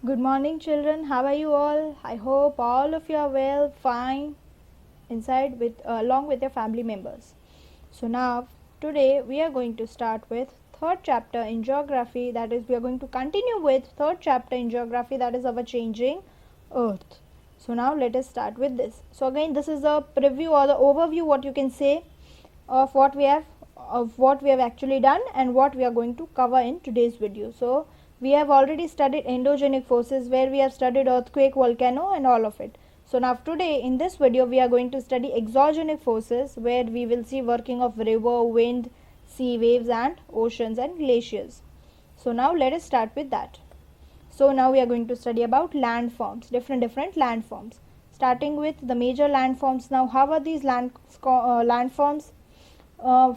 Good morning, children. How are you all? I hope all of you are well, fine, inside with along with your family members. So now, today we are going to start with third chapter in geography. That is, we are going to continue with third chapter in geography. That is our changing Earth. So now let us start with this. So again, this is a preview or the overview. What you can say of what we have actually done and what we are going to cover in today's video. So we have already studied endogenic forces, where we have studied earthquake, volcano and all of it. So now today in this video we are going to study exogenic forces, where we will see working of river, wind, sea waves and oceans and glaciers. So now let us start with that. So now we are going to study about landforms, different landforms, starting with the major landforms. Now how are these landforms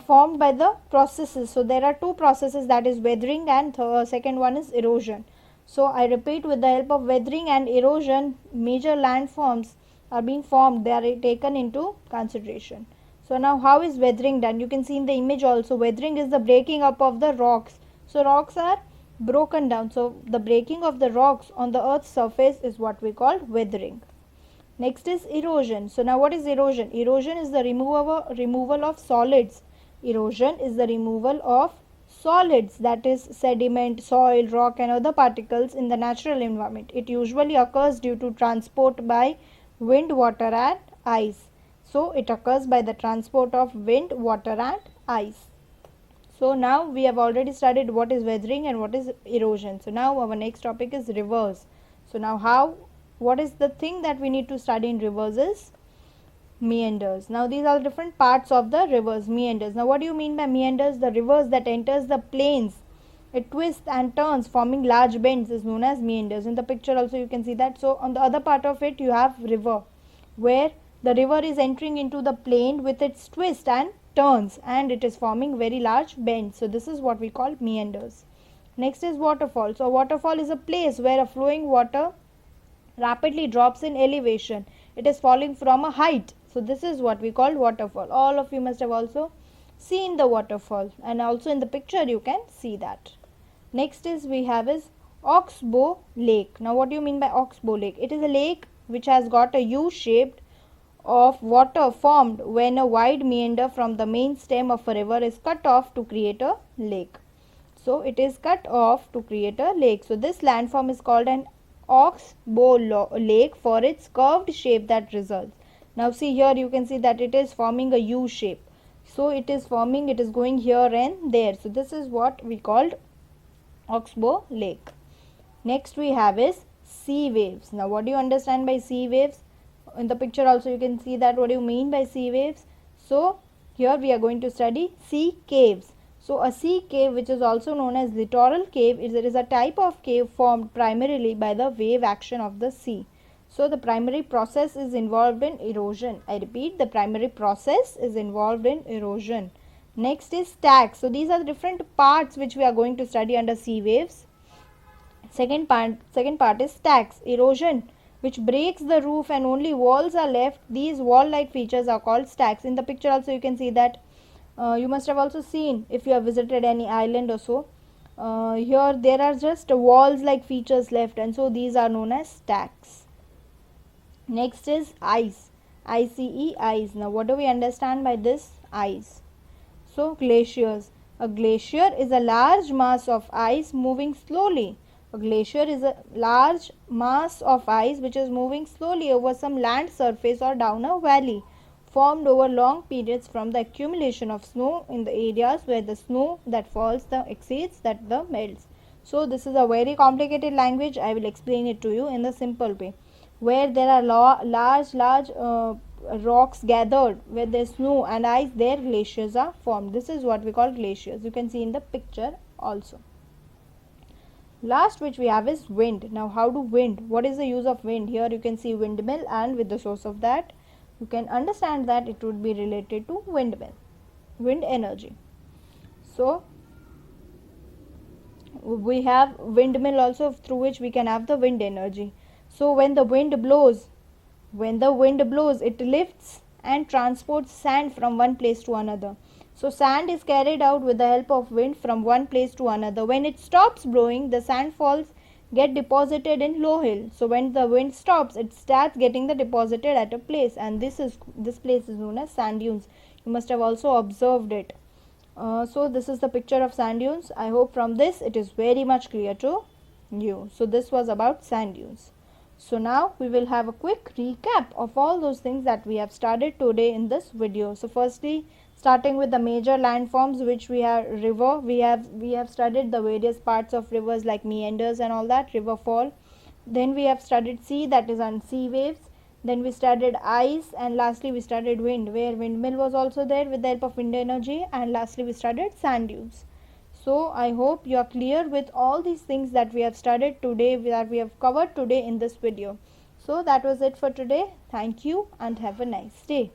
formed by the processes? So there are two processes, that is weathering and second one is erosion. So I repeat, with the help of weathering and erosion, major landforms are being formed, they are taken into consideration. So now how is weathering done? You can see in the image also, weathering is the breaking up of the rocks. So rocks are broken down. So the breaking of the rocks on the earth's surface is what we call weathering. Next is erosion. So now what is erosion? Erosion is the removal of solids. Erosion is the removal of solids, that is sediment, soil, rock and other particles in the natural environment. It usually occurs due to transport by wind, water and ice. So it occurs by the transport of wind, water and ice. So now we have already studied what is weathering and what is erosion. So now our next topic is rivers. So now what is the thing that we need to study in rivers is meanders. Now these are different parts of the rivers, meanders. Now what do you mean by meanders? The rivers that enters the plains, it twists and turns forming large bends, is known as meanders. In the picture also you can see that. So on the other part of it you have river, where the river is entering into the plain with its twist and turns, and it is forming very large bends. So this is what we call meanders. Next is waterfall. So waterfall is a place where a flowing water rapidly drops in elevation. It is falling from a height. So this is what we call waterfall. All of you must have also seen the waterfall, and also in the picture you can see that. Next is we have is Oxbow Lake. Now what do you mean by Oxbow Lake? It is a lake which has got a U shaped of water formed when a wide meander from the main stem of a river is cut off to create a lake. So it is cut off to create a lake. So this landform is called an Oxbow Lake for its curved shape that results. Now see here, you can see that it is forming a U shape. So it is going here and there. So this is what we called Oxbow Lake. Next we have is sea waves. Now what do you understand by sea waves? In the picture also you can see that what do you mean by sea waves. So here we are going to study sea caves. So a sea cave, which is also known as littoral cave, is a type of cave formed primarily by the wave action of the sea. So the primary process is involved in erosion. I repeat, the primary process is involved in erosion. Next is stacks. So these are the different parts which we are going to study under sea waves. Second part is stacks. Erosion, which breaks the roof and only walls are left. These wall-like features are called stacks. In the picture also you can see that. You must have also seen if you have visited any island or so. Here there are just walls like features left, and so these are known as stacks. Next is ice. ICE, ice. Now what do we understand by this ice? So glaciers. A glacier is a large mass of ice moving slowly. A glacier is a large mass of ice which is moving slowly over some land surface or down a valley, formed over long periods from the accumulation of snow in the areas where the snow that falls exceeds that the melts. So this is a very complicated language. I will explain it to you in the simple way. Where there are large rocks gathered, where there is snow and ice, there glaciers are formed. This is what we call glaciers. You can see in the picture also. Last which we have is wind. Now how do wind, what is the use of wind? Here you can see windmill, and with the source of that you can understand that it would be related to windmill, wind energy. So we have windmill also, through which we can have the wind energy. So when the wind blows, it lifts and transports sand from one place to another. So sand is carried out with the help of wind from one place to another. When it stops blowing, the sand falls get deposited in low hill. So when the wind stops, it starts getting the deposited at a place, and this place is known as sand dunes. You must have also observed it. So this is the picture of sand dunes. I hope from this it is very much clear to you. So this was about sand dunes. So now we will have a quick recap of all those things that we have studied today in this video. So firstly, starting with the major landforms, which we have river, we have studied the various parts of rivers like meanders and all that, river fall. Then we have studied sea, that is on sea waves. Then we studied ice, and lastly we studied wind, where windmill was also there with the help of wind energy, and lastly we studied sand dunes. So I hope you are clear with all these things that we have studied today, that we have covered today in this video. So that was it for today. Thank you and have a nice day.